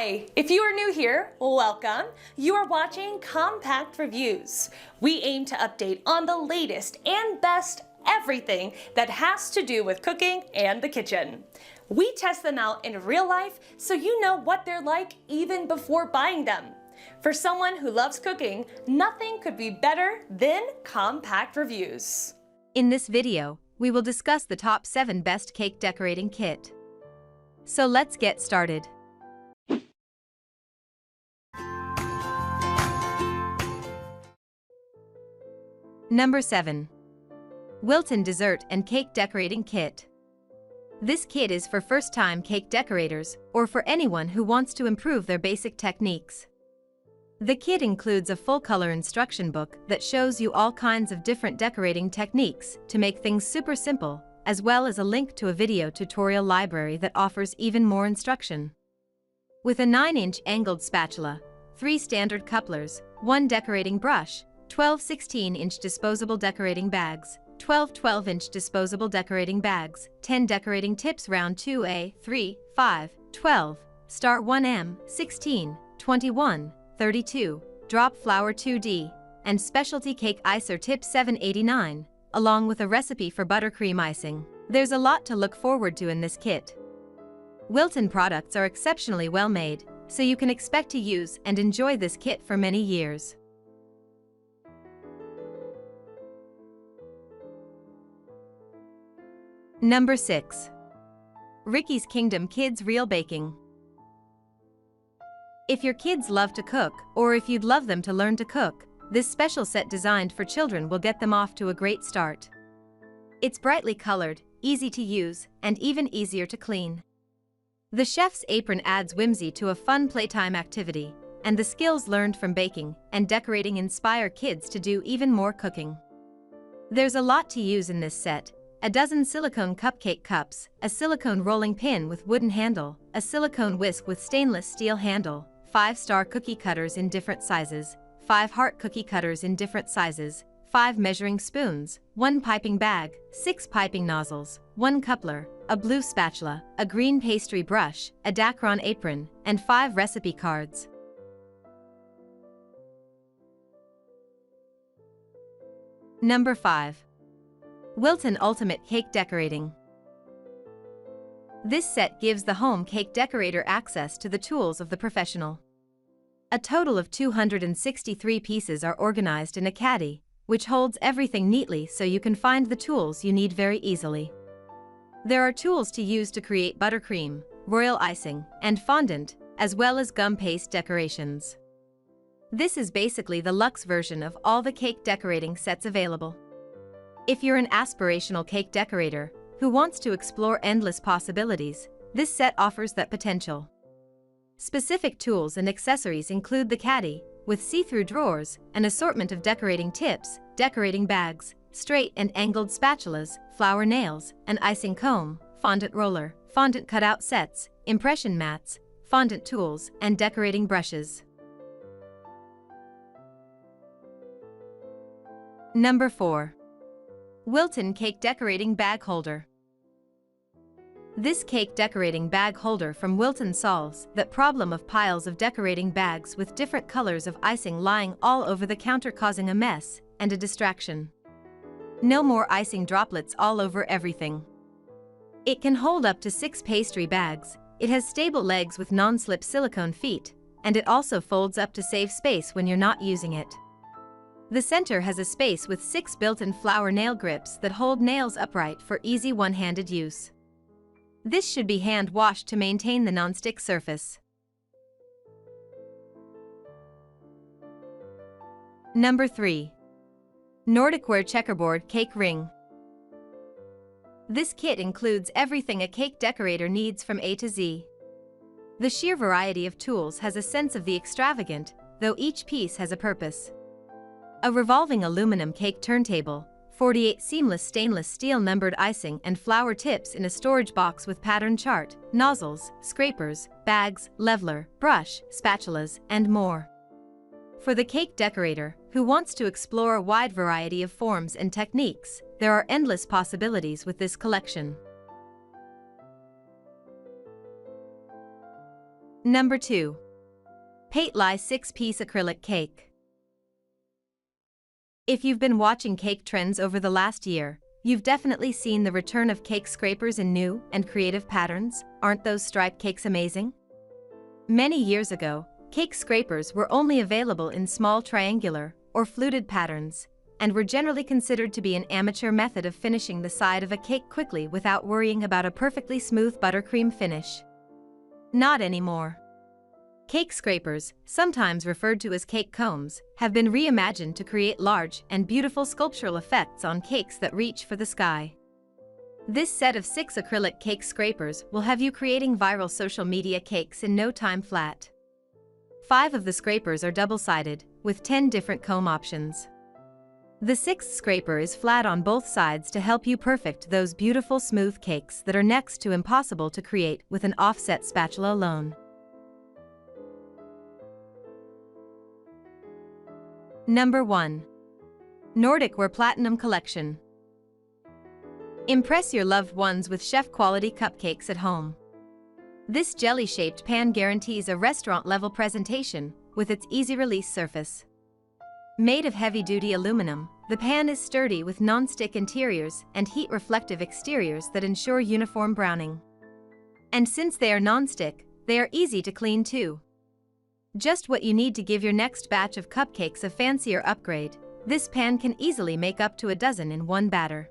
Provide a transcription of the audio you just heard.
Hi! If you are new here, welcome. You are watching Compact Reviews. We aim to update on the latest and best everything that has to do with cooking and the kitchen. We test them out in real life so you know what they're like even before buying them. For someone who loves cooking, nothing could be better than Compact Reviews. In this video, we will discuss the top 7 best cake decorating kit. So let's get started. Number 7. Wilton Dessert and Cake Decorating Kit. This kit is for first-time cake decorators or for anyone who wants to improve their basic techniques. The kit includes a full-color instruction book that shows you all kinds of different decorating techniques to make things super simple, as well as a link to a video tutorial library that offers even more instruction. With a 9-inch angled spatula, 3 standard couplers, 1 decorating brush, 12 16-inch disposable decorating bags, 12 12-inch disposable decorating bags, 10 decorating tips round 2A, 3, 5, 12, start 1M, 16, 21, 32, drop flour 2D, and specialty cake icer tip 789, along with a recipe for buttercream icing. There's a lot to look forward to in this kit. Wilton products are exceptionally well made, so you can expect to use and enjoy this kit for many years. Number 6. Riki's Kingdom Kids Real Baking. If your kids love to cook, or if you'd love them to learn to cook, this special set designed for children will get them off to a great start. It's brightly colored, easy to use, and even easier to clean. The chef's apron adds whimsy to a fun playtime activity, and the skills learned from baking and decorating inspire kids to do even more cooking. There's a lot to use in this set. A dozen silicone cupcake cups, a silicone rolling pin with wooden handle, a silicone whisk with stainless steel handle, 5-star cookie cutters in different sizes, 5 heart cookie cutters in different sizes, 5 measuring spoons, 1 piping bag, 6 piping nozzles, 1 coupler, a blue spatula, a green pastry brush, a dacron apron, and 5 recipe cards. Number 5. Wilton Ultimate Cake Decorating. This set gives the home cake decorator access to the tools of the professional. A total of 263 pieces are organized in a caddy, which holds everything neatly so you can find the tools you need very easily. There are tools to use to create buttercream, royal icing, and fondant, as well as gum paste decorations. This is basically the luxe version of all the cake decorating sets available. If you're an aspirational cake decorator who wants to explore endless possibilities, this set offers that potential. Specific tools and accessories include the caddy, with see-through drawers, an assortment of decorating tips, decorating bags, straight and angled spatulas, flower nails, an icing comb, fondant roller, fondant cutout sets, impression mats, fondant tools, and decorating brushes. Number 4. Wilton Cake Decorating Bag Holder. This cake decorating bag holder from Wilton solves that problem of piles of decorating bags with different colors of icing lying all over the counter, causing a mess and a distraction. No more icing droplets all over everything. It can hold up to 6 pastry bags, it has stable legs with non-slip silicone feet, and it also folds up to save space when you're not using it. The center has a space with 6 built-in flower nail grips that hold nails upright for easy one-handed use. This should be hand-washed to maintain the non-stick surface. Number 3. Nordic Ware Checkerboard Cake Ring. This kit includes everything a cake decorator needs from A to Z. The sheer variety of tools has a sense of the extravagant, though each piece has a purpose. A revolving aluminum cake turntable, 48 seamless stainless steel numbered icing and flower tips in a storage box with pattern chart, nozzles, scrapers, bags, leveler, brush, spatulas, and more. For the cake decorator who wants to explore a wide variety of forms and techniques, there are endless possibilities with this collection. Number 2. Patelai 6-piece acrylic cake. If you've been watching cake trends over the last year, you've definitely seen the return of cake scrapers in new and creative patterns. Aren't those striped cakes amazing? Many years ago, cake scrapers were only available in small triangular or fluted patterns, and were generally considered to be an amateur method of finishing the side of a cake quickly without worrying about a perfectly smooth buttercream finish. Not anymore. Cake scrapers, sometimes referred to as cake combs, have been reimagined to create large and beautiful sculptural effects on cakes that reach for the sky. This set of 6 acrylic cake scrapers will have you creating viral social media cakes in no time flat. 5 of the scrapers are double-sided, with 10 different comb options. The 6th scraper is flat on both sides to help you perfect those beautiful smooth cakes that are next to impossible to create with an offset spatula alone. Number 1. Nordic Ware Platinum Collection. Impress your loved ones with chef-quality cupcakes at home. This jelly-shaped pan guarantees a restaurant-level presentation with its easy-release surface. Made of heavy-duty aluminum, the pan is sturdy with non-stick interiors and heat-reflective exteriors that ensure uniform browning. And since they are non-stick, they are easy to clean too. Just what you need to give your next batch of cupcakes a fancier upgrade. This pan can easily make up to a dozen in one batter.